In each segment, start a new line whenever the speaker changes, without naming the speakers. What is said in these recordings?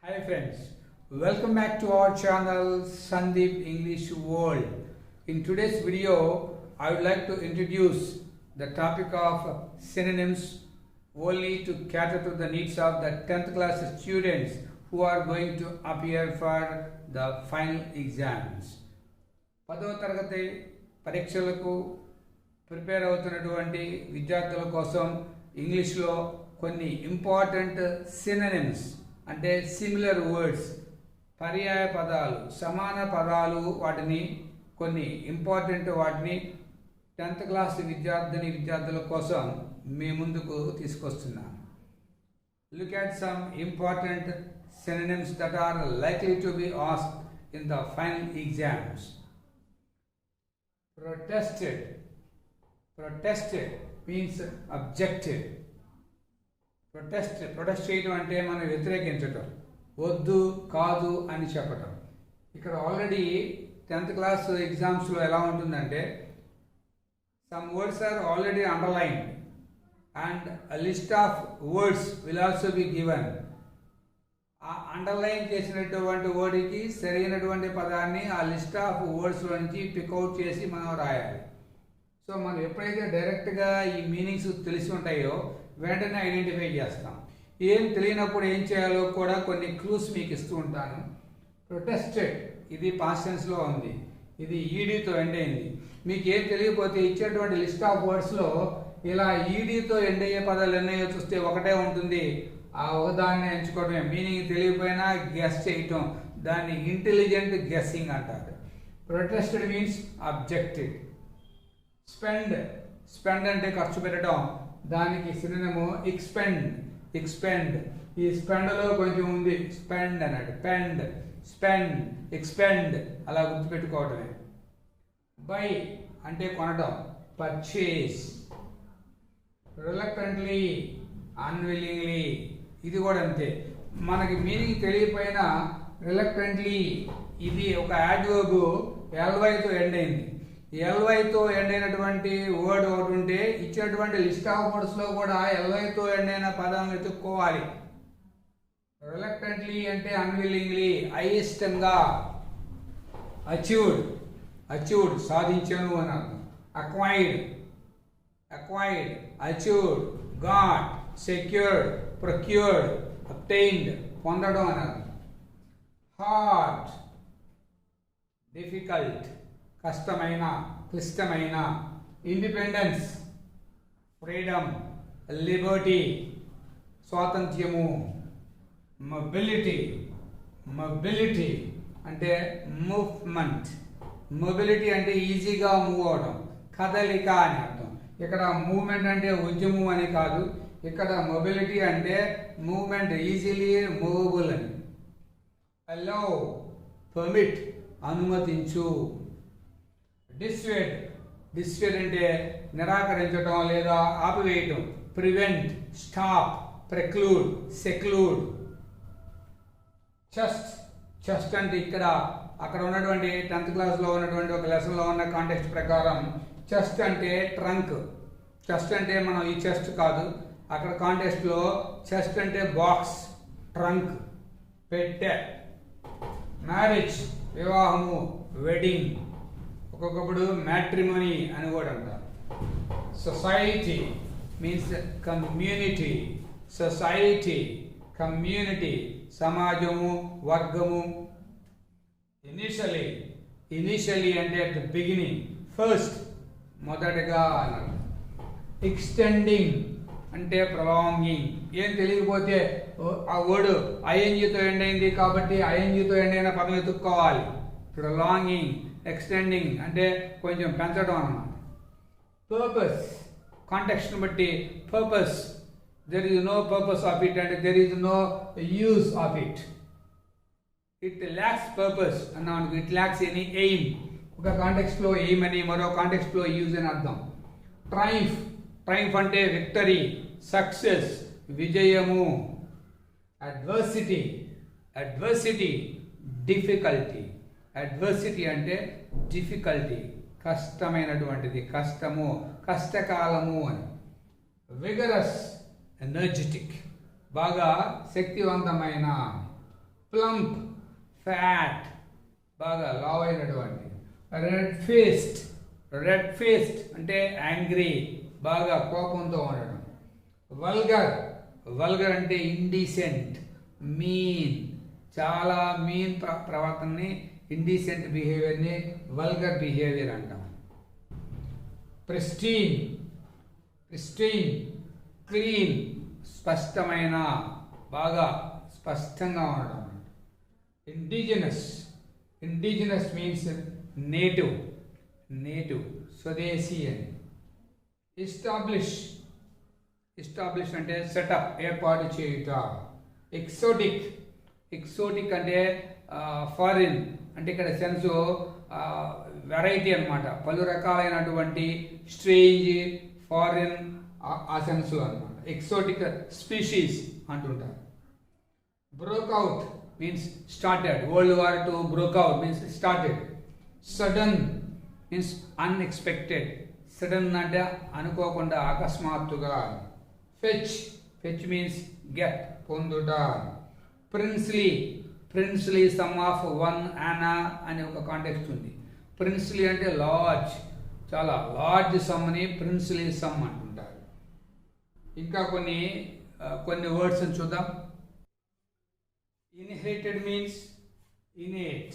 Hi friends, welcome back to our channel Sandeep English World. In today's video, I would like to introduce the topic of synonyms only to cater to the needs of the 10th class students who are going to appear for the final exams. 10వ తరగతి పరీక్షలకు prepare అవుతున్నటువంటి విద్యార్థుల కోసం ఇంగ్లీష్లో కొన్ని important synonyms అంటే similar words, పర్యాయ పదాలు, సమాన పదాలు, వాటిని కొన్ని ఇంపార్టెంట్ వాటిని 10th క్లాస్ విద్యార్థుల కోసం మీ ముందుకు తీసుకొస్తున్నాను. Look at some important synonyms that are likely to be asked in the final exams. Protested means objective. Protest చేయడం అంటే మనం వ్యతిరేకించటం, వద్దు కాదు అని చెప్పటం. ఇక్కడ ఆల్రెడీ 10th క్లాస్ ఎగ్జామ్స్లో ఎలా ఉంటుందంటే some words are already underlined and a list of words will also be given. ఆ అండర్లైన్ చేసినటువంటి వర్డ్కి సరైనటువంటి పదాన్ని ఆ లిస్ట్ ఆఫ్ వర్డ్స్లో నుంచి పికౌట్ చేసి మనం రాయాలి. సో మనం ఎప్పుడైతే డైరెక్ట్గా ఈ మీనింగ్స్ తెలిసి ఉంటాయో వెంటనే ఐడెంటిఫై చేస్తాం. ఏం తెలియనప్పుడు ఏం చేయాలో కూడా కొన్ని క్లూస్ మీకు ఇస్తూ ఉంటాను. ప్రొటెస్టెడ్ ఇది పాస్ట్ టెన్స్లో ఉంది, ఇది ఈడీతో ఎండ్ అయింది. మీకు ఏం తెలియకపోతే ఇచ్చేటువంటి లిస్ట్ ఆఫ్ వర్డ్స్లో ఇలా ఈడీతో ఎండ్ అయ్యే పదాలు ఎన్నయ్యో చూస్తే ఒకటే ఉంటుంది, ఆ ఒకదాన్ని ఎంచుకోవడమే. మీనింగ్ తెలియకపోయినా గెస్ చేయటం, దాన్ని ఇంటెలిజెంట్ గెస్సింగ్ అంటారు. Protested means objective. స్పెండ్ అంటే ఖర్చు పెట్టడం, దానికి సినోనిమ్ ఎక్స్పెండ్. ఈ స్పెండ్లో కొంచెం ఉంది, స్పెండ్ అన్నాడు, స్పెండ్, ఎక్స్పెండ్, అలా గుర్తుపెట్టుకోవటమే. బై అంటే కొనడం, పర్చేస్. రిలక్టెంట్లీ, అన్విల్లింగ్లీ, ఇది కూడా అంతే. మనకి మీనింగ్ తెలియకపోయినా రిలక్టెంట్లీ ఇది ఒక యాడ్వర్బ్ ఎల్వైతో ఎండ్ అయింది. ఎల్వైతో ఎండ్ అయినటువంటి వర్డ్ ఒకటి ఉంటే ఇచ్చినటువంటి లిస్ట్ ఆఫ్ వర్డ్స్లో కూడా ఎల్వైతో ఎండ్ అయిన పదాలను వెతుక్కోవాలి. రిలక్టెంట్లీ అంటే అన్విల్లింగ్లీ, అయిష్టంగా. అచీవ్డ్ సాధించను అని అర్థం. Acquired, achieved, got, secured, procured, obtained, పొందడం అని అర్థం. హార్డ్, డిఫికల్ట్, కష్టమైన, క్లిష్టమైన. ఇండిపెండెన్స్, ఫ్రీడమ్, లిబర్టీ, స్వాతంత్ర్యము. మొబిలిటీ అంటే మూవ్మెంట్. మొబిలిటీ అంటే ఈజీగా మూవ్ అవడం, కదలిక అని అర్థం. ఇక్కడ మూవ్మెంట్ అంటే ఉద్యమం అని కాదు, ఇక్కడ మొబిలిటీ అంటే మూవ్మెంట్, ఈజీలీ మూవబుల్ అని. అలౌ, పర్మిట్, అనుమతించు. డిస్వేడ్ అంటే నిరాకరించడం లేదా ఆపివేయటం. Prevent, stop, preclude, seclude. Chest అంటే ఇక్కడ అక్కడ ఉన్నటువంటి 10th క్లాస్లో ఉన్నటువంటి ఒక లెసన్లో ఉన్న కాంటెక్స్ట్ ప్రకారం చెస్ట్ అంటే ట్రంక్. చెస్ట్ అంటే మనం ఈ చెస్ట్ కాదు, అక్కడ కాంటెక్స్ట్లో చెస్ట్ అంటే బాక్స్, ట్రంక్, పెట్టె. మ్యారేజ్ వివాహము, వెడ్డింగ్, ఒక్కొక్కప్పుడు మ్యాట్రిమోనీ అని కూడా అంటారు. సొసైటీ మీన్స్ కమ్యూనిటీ, సమాజము, వర్గము. ఇనిషియలీ అంటే అట్ ద బిగినింగ్, ఫస్ట్, మొదటగా అన్నారు. ఎక్స్టెండింగ్ అంటే ప్రొలాంగింగ్. ఏం తెలియకపోతే ఆ వర్డ్ ఐఎన్జీతో ఎండ్ అయింది కాబట్టి ఐఎన్జీతో ఎండ్ అయిన పదం ఎత్తుక్కోవాలి. ప్రొలాంగింగ్, ఎక్స్టెండింగ్ అంటే కొంచెం పెంచడం అన్నమాట. పర్పస్, కాంటెక్స్ట్ని బట్టి purpose, there is no purpose of it అంటే there is no use of it. It lacks purpose అన్నాను, ఇట్ ల్యాక్స్ ఎనీ ఎయిమ్. ఒక కాంటెక్స్ట్లో ఎయిమ్ అని, మరో కాంటెక్స్ట్లో యూజ్ అని అర్థం. ట్రయంఫ్ అంటే విక్టరీ, సక్సెస్, విజయము. Adversity, difficulty. అడ్వర్సిటీ అంటే డిఫికల్టీ, కష్టమైనటువంటిది, కష్టము, కష్టకాలము అని. విగరస్, ఎనర్జెటిక్, బాగా శక్తివంతమైన. ప్లంప్ ఫ్యాట్ బాగా లావ్ అయినటువంటి. రెడ్ ఫేస్డ్ అంటే యాంగ్రీ బాగా కోపంతో ఉండడం. వల్గర్ అంటే ఇండీసెంట్ మీన్ చాలా మీన్ ప్రవర్తనని ఇండీసెంట్ బిహేవియర్ని వల్గర్ బిహేవియర్ అంటాం. ప్రిస్టీన్ క్లీన్ స్పష్టమైన బాగా స్పష్టంగా ఉండడం. ఇండిజినస్ మీన్స్ నేటివ్ స్వదేశీ అని. ఎస్టాబ్లిష్ అంటే సెటప్ ఏర్పాటు చేయుట. ఎక్సోటిక్ అంటే ఫారిన్ అంటే ఇక్కడ సెన్స్ వెరైటీ అనమాట, పలు రకాలైనటువంటి స్ట్రేంజ్ ఫారిన్ ఆ సెన్స్ అనమాట. ఎక్సోటిక్ స్పీషీస్ అంటుంటారు. Broke out means started. World War II broke out means started. Sudden means unexpected. Sudden అంటే అనుకోకుండా అకస్మాత్తుగా. ఫెచ్ మీన్స్ గెట్ పొందుట. Princely some of one Yana అనే ఒక కాంటెక్స్ట్ ఉంది. ప్రిన్స్లీ అంటే లార్జ్, చాలా లార్జ్ సమ్ని ప్రిన్స్లీ సమ్ అంటుంటారు. ఇంకా కొన్ని వర్డ్స్ చూద్దాం. Inherited means innate,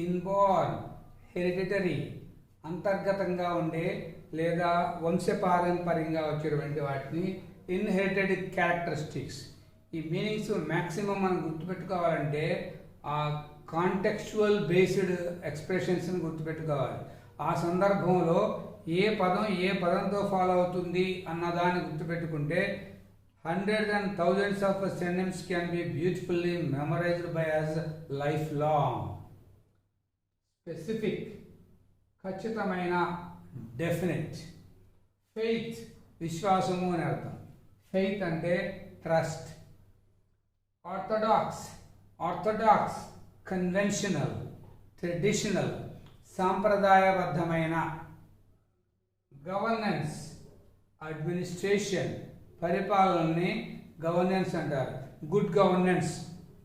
inborn, hereditary అంతర్గతంగా ఉండే లేదా వంశపారంపర్యంగా వచ్చేటువంటి వాటిని ఇన్హెరిటెడ్ క్యారెక్టరిస్టిక్స్. ఈ మీనింగ్స్ మ్యాక్సిమం మనం గుర్తుపెట్టుకోవాలంటే ఆ కాంటెక్చువల్ బేస్డ్ ఎక్స్ప్రెషన్స్ని గుర్తుపెట్టుకోవాలి. ఆ సందర్భంలో ఏ పదంతో ఫాలో అవుతుంది అన్నదాన్ని గుర్తుపెట్టుకుంటే hundreds and thousands of synonyms can be beautifully memorized by us lifelong. Specific ఖచ్చితమైన, డెఫినెట్. ఫెయిత్ విశ్వాసము అని అర్థం. ఫెయిత్ అంటే ట్రస్ట్. ఆర్థడాక్స్ కన్వెన్షనల్, ట్రెడిషనల్ సాంప్రదాయబద్ధమైన. గవర్నెన్స్ అడ్మినిస్ట్రేషన్ పరిపాలనని గవర్నెన్స్ అంటారు.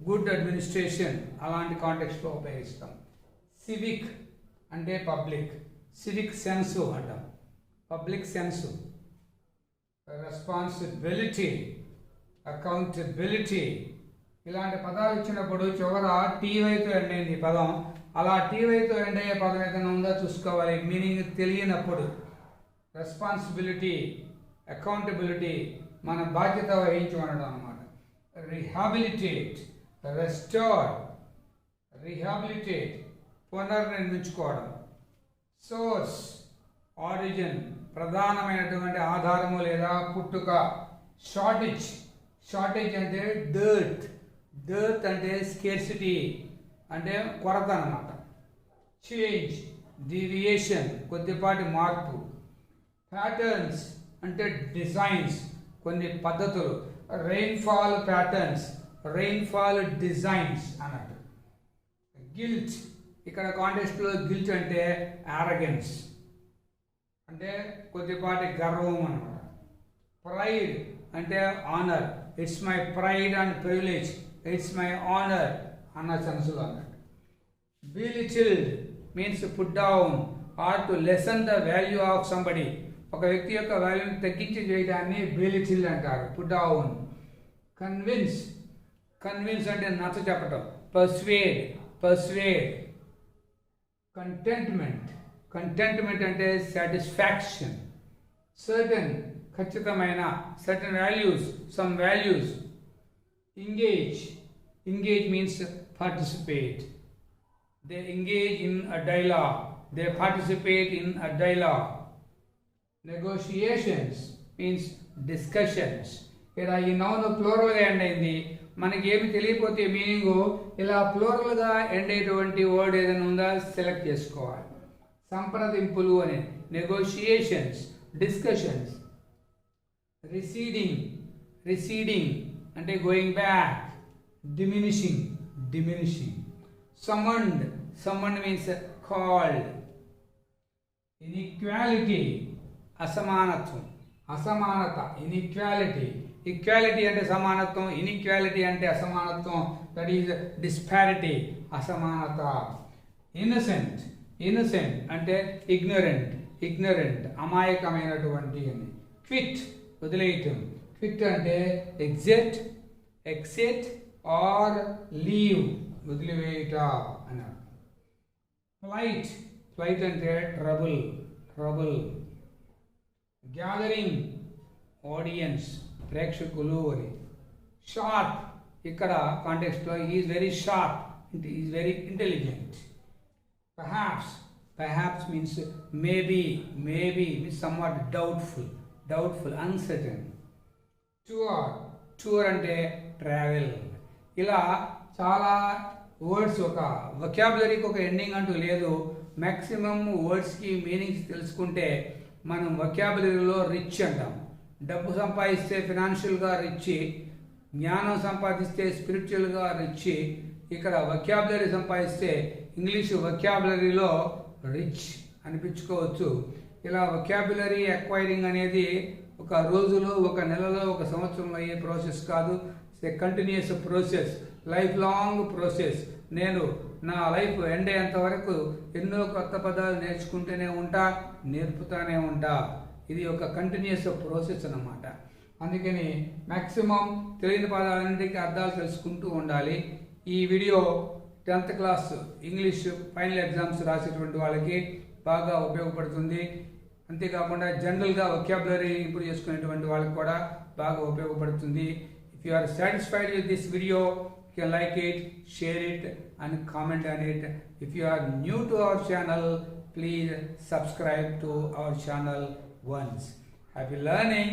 గుడ్ అడ్మినిస్ట్రేషన్ అలాంటి కాంటెక్స్ట్లో ఉపయోగిస్తాం. సివిక్ అంటే పబ్లిక్, సివిక్ సెన్సు అంటాం. Public sense. రెస్పాన్సిబిలిటీ, అకౌంటబిలిటీ ఇలాంటి పదాలు ఇచ్చినప్పుడు చివర టీవైతో ఎండ్ అయింది పదం. అలా టీవైతో ఎండ్ అయ్యే పదం ఏదైనా ఉందో చూసుకోవాలి మీనింగ్ తెలియనప్పుడు. రెస్పాన్సిబిలిటీ, అకౌంటబిలిటీ మన బాధ్యత వహించి ఉండడం అన్నమాట. రీహాబిలిటేట్ పునర్నిర్మించుకోవడం. సోర్స్, ఆరిజిన్ ప్రధానమైనటువంటి ఆధారము లేదా పుట్టుక. షార్టేజ్ అంటే డర్త్ అంటే స్కేర్సిటీ అంటే కొరత అన్నమాట. చేంజ్, డీవియేషన్ కొద్దిపాటి మార్పు. ప్యాటర్న్స్ అంటే డిజైన్స్ కొన్ని పద్ధతులు. రెయిన్ఫాల్ ప్యాటర్న్స్, రెయిన్ఫాల్ డిజైన్స్ అన్నట్టు. గిల్ట్ ఇక్కడ కాంటెక్స్ట్లో గిల్ట్ అంటే యారగెన్స్ అంటే కొద్దిపాటి గర్వం అన్నమాట. ప్రైడ్ అంటే honour. It's my pride and privilege, it's my honour అన్న సెన్స్లో అన్నట్టు. Belittled means put down or to lessen the value of somebody. ఒక వ్యక్తి యొక్క వాల్యూని తగ్గించి చేయడాన్ని బెలిటిల్ అంటారు, పుట్ డౌన్. కన్విన్స్ అంటే నచ్చ చెప్పటం. పర్స్వేడ్. కంటెంట్మెంట్ అంటే సాటిస్ఫాక్షన్. సర్టన్ ఖచ్చితమైన, certain values, some values. Engage means participate. They engage in a dialogue, they participate in a dialogue. Negotiations means discussions. ఇలా ఈ నౌన్ ప్లూరల్గా ఎండ్ అయింది. మనకి ఏమి తెలియకపోతే మీనింగు ఇలా ప్లూరల్గా ఎండ్ అయ్యేటువంటి వర్డ్ ఏదైనా ఉందా సెలెక్ట్ చేసుకోవాలి. సంప్రదింపులు అనే. Negotiations, discussions. రిసీడింగ్ అంటే going back. Diminishing. Summoned means called. Inequality అసమానత. ఇన్ఈక్వాలిటీ ఈక్వాలిటీ అంటే సమానత్వం, ఇన్ఈక్వాలిటీ అంటే అసమానత్వం, దట్ ఈజ్ డిస్పారిటీ, అసమానత. ఇన్నసెంట్ అంటే ignorant అమాయకమైనటువంటి అని. క్విట్ వదిలేయటం, క్విట్ అంటే ఎగ్జిట్ ఆర్ లీవ్ వదిలివేయుట అని. ఫ్లైట్ అంటే ట్రబుల్. గ్యాదరింగ్ ఆడియన్స్ ప్రేక్షకులు అని. షార్ప్ ఇక్కడ కాంటెక్స్ట్లో is very sharp, is very intelligent. perhaps means maybe means somewhat doubtful, uncertain. tour అంటే ట్రావెల్. ఇలా చాలా వర్డ్స్, ఒక వొకాబులరీకి ఒక ఎండింగ్ అంటూ లేదు. మ్యాక్సిమం వర్డ్స్కి మీనింగ్స్ తెలుసుకుంటే మనం వొకాబులరీలో రిచ్ అంటాం. డబ్బు సంపాదిస్తే ఫినాన్షియల్గా రిచ్, జ్ఞానం సంపాదిస్తే స్పిరిచువల్గా రిచ్. ఇక్కడ వొకాబులరీ సంపాదిస్తే ఇంగ్లీష్ వొకాబులరీలో రిచ్ అనిపించుకోవచ్చు. ఇలా వొకాబులరీ అక్వైరింగ్ అనేది ఒక రోజులో, ఒక నెలలో, ఒక సంవత్సరంలో అయ్యే ప్రాసెస్ కాదు. It's a continuous process, life long process. నేను నా లైఫ్ ఎండ్ అయ్యేంత వరకు ఎన్నో కొత్త పదాలు నేర్పుతానే ఉంటా. ఇది ఒక కంటిన్యూస్ ప్రాసెస్ అన్నమాట. అందుకని మ్యాక్సిమం తెలియని పదాలన్నింటికి అర్థాలు తెలుసుకుంటూ ఉండాలి. ఈ video 10th class English final exams రాసేటువంటి వాళ్ళకి బాగా ఉపయోగపడుతుంది. అంతేకాకుండా జనరల్గా వొకాబులరీ ఇంప్రూవ్ చేసుకునేటువంటి వాళ్ళకి కూడా బాగా ఉపయోగపడుతుంది. If you are satisfied with this video, you can like it, share it and comment on it. If you are new to our channel, please subscribe to our channel once. Happy learning.